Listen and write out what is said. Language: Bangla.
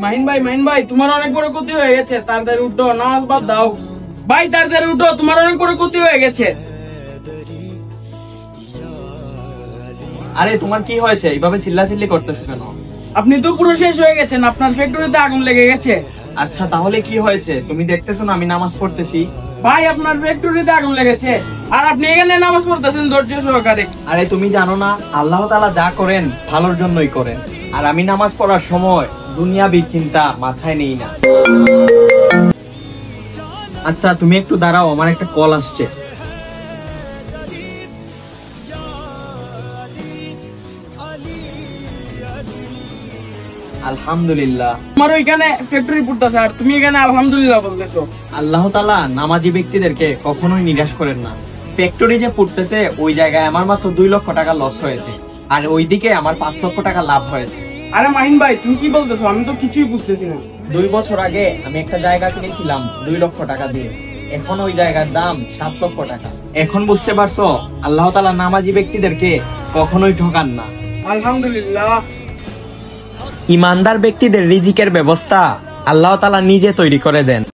মাহিন ভাই তোমার অনেক বড় ক্ষতি হয়ে গেছে, তাড়াতাড়ি উঠো, নামাজ বাদ দাও। ভাই তাড়াতাড়ি উঠো, তোমার অনেক বড় ক্ষতি হয়ে গেছে। আরে তোমার কি হয়েছে, এইভাবে চিল্লাচিল্লি করতেছো কেন? আপনি তো পুরো শেষ হয়ে গেছেন, আপনার ফ্যাক্টরিতে আগুন লেগে গেছে। আচ্ছা তাহলে কি হয়েছে, তুমি দেখতেছো না আমি নামাজ পড়তেছি। ভাই আপনার ফ্যাক্টরিতে আগুন লেগেছে আর আপনি এখানে নামাজ পড়তেছেন ধৈর্য সহকারে। আরে তুমি জানো না আল্লাহ তাআলা যা করেন ভালোর জন্যই করেন, আর আমি নামাজ পড়ার সময় দুনিয়াবি চিন্তা মাথায় নেই না। আচ্ছা তুমি একটু দাঁড়াও, আমার একটা কল আসছে। আলহামদুলিল্লাহ। তোমার ওইখানে ফ্যাক্টরি পড়তেছে আর তুমি এখানে আলহামদুলিল্লাহ বলতেছো। আল্লাহ তাআলা নামাজি ব্যক্তিদেরকে কখনোই নিরাশ করেন না। ফ্যাক্টরি যে পড়তেছে ওই জায়গায় আমার মাত্র 2 লক্ষ টাকা লস হয়েছে, আর ওইদিকে আমার 5 লক্ষ টাকা লাভ হয়েছে। আরে মাহিন ভাই তুমি কি বলতেছো, আমি তো কিছুই বুঝতেছি না। 2 বছর আগে আমি একটা জায়গা কিনেছিলাম 2 লক্ষ টাকা দিয়ে, এখন ওই জায়গার দাম 7 লক্ষ টাকা। এখন বুঝতে পারছো আল্লাহ তাআলা নামাজি ব্যক্তিদেরকে কখনোই ঠকান না। আলহামদুলিল্লাহ। ইমানদার ব্যক্তিদের রিজিকের ব্যবস্থা আল্লাহ তাআলা নিজে তৈরি করে দেন।